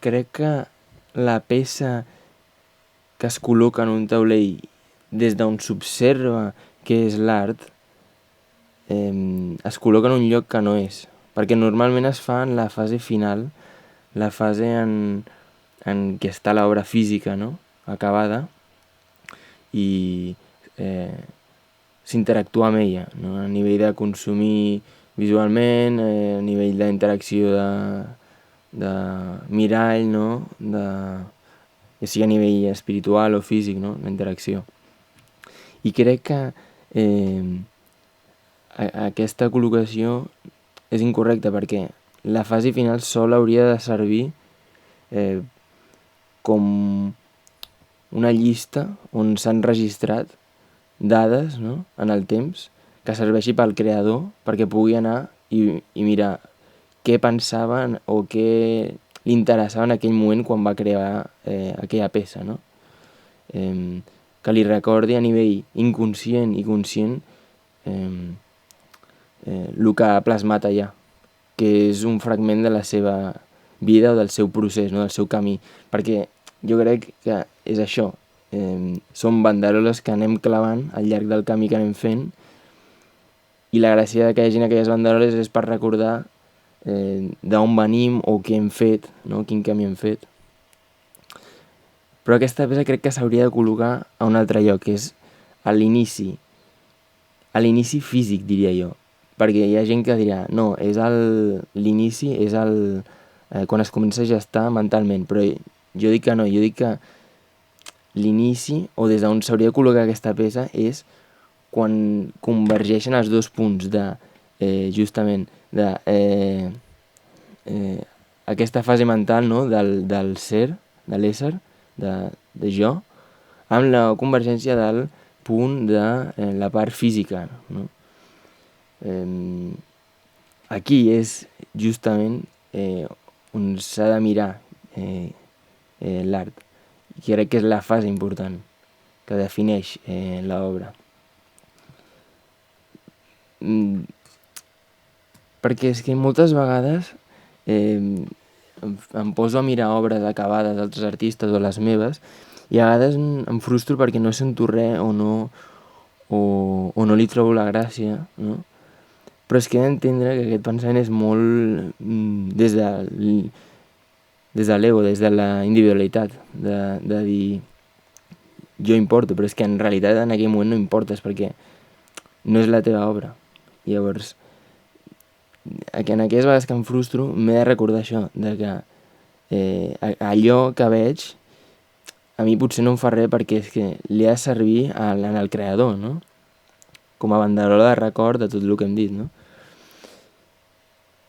crec que la peça que es col·loca en un taulell des d'on s'observa què és l'art es col·loca en un lloc que no és, perquè normalment es fa en la fase final, la fase en què està l'obra física, no? Acabada, i s'interactua amb ella, no? A nivell de consumir visualment, a nivell d'interacció de mirall, no? Ja sigui a nivell espiritual o físic, no? La interacció. I crec que aquesta col·locació és incorrecta perquè la fase final sol hauria de servir com una llista on s'han registrat dades, no? En el temps que serveixi pel creador perquè pugui anar i mirar què pensava o què li interessava en aquell moment quan va crear aquella peça, no? Que li recordi a nivell inconscient i conscient el que ha plasmat allà, que és un fragment de la seva vida o del seu procés, no? Del seu camí, perquè jo crec que és això, són banderoles que anem clavant al llarg del camí que anem fent, i la gràcia que hi hagi aquelles banderoles és per recordar d'on venim o què hem fet, no? Quin camí hem fet. Però aquesta peça crec que s'hauria de col·locar a un altre lloc, que és a l'inici físic, diria jo, perquè hi ha gent que dirà, no, és l'inici, és quan es comença a gestar mentalment, però jo dic que no, jo dic que l'inici, o des d'on s'hauria de col·locar aquesta peça, és quan convergeixen els dos punts de, justament, de aquesta fase mental, no? del ser, de l'ésser, de jo, amb la convergència del punt de la part física, no? Aquí és justament on s'ha de mirar l'art. I crec que és la fase important que defineix l'obra. Perquè és que moltes vegades em poso a mirar obres acabades d'altres artistes o les meves i a vegades em frustro perquè no sento res o no li trobo la gràcia, no? Però és que he d'entendre que aquest pensament és molt des de l'ego, des de la individualitat, de dir jo importo, però és que en realitat en aquell moment no importes perquè no és la teva obra. Llavors, en aquelles vegades que em frustro m'he de recordar això, de que allò que veig a mi potser no em fa res perquè és que li ha de servir en el creador, no? Com a banderola de record de tot el que hem dit, no?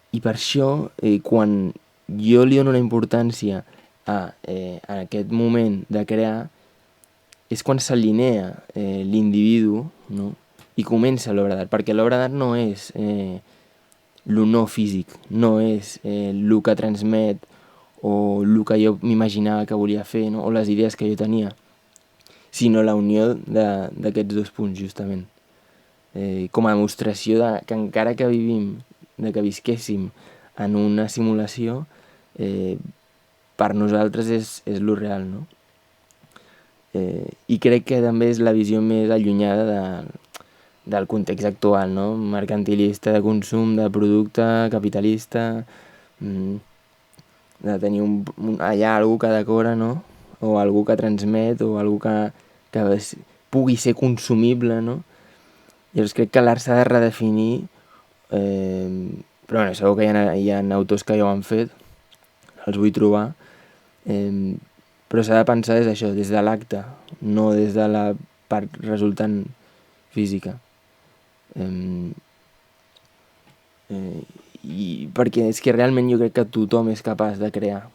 I per això, quan jo li dono una importància a aquest moment de crear, és quan s'alinea l'individu, no? I comença l'obra d'art, perquè l'obra d'art no és lo no físic, no és el que transmet o el que jo m'imaginava que volia fer, no? O les idees que jo tenia, sinó la unió d'aquests dos punts, justament. Com a demostració que encara que que visquéssim en una simulació, per nosaltres és lo real, no? I crec que també és la visió més allunyada del context actual, no? Mercantilista, de consum, de producte, capitalista, de tenir allà algú que decora, no? O algú que transmet, o algú que pugui ser consumible, no? Llavors crec que l'art s'ha de redefinir, però bueno, segur que hi ha autors que ja ho han fet, els vull trobar, però s'ha de pensar des d'això, des de l'acte, no des de la part resultant física. I perquè és que realment jo crec que tothom és capaç de crear,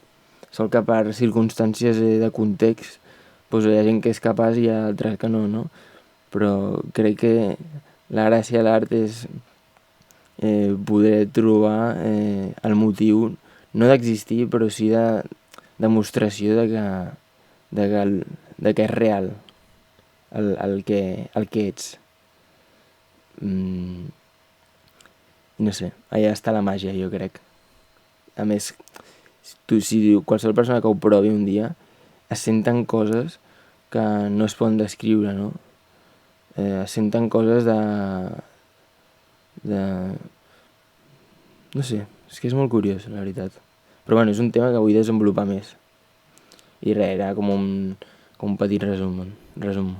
sol que per circumstàncies de context doncs hi ha gent que és capaç i hi ha altres que no, no? Però crec que la gràcia de l'art és poder trobar el motiu, no d'existir, però sí de demostració de que és real el que ets. No sé, allà està la màgia, jo crec. A més, Si qualsevol persona que ho provi un dia, es senten coses que no es poden descriure, no? Es senten coses de... No sé, és que és molt curiós, la veritat. Però bueno, és un tema que vull desenvolupar més. I res, era com un petit resum.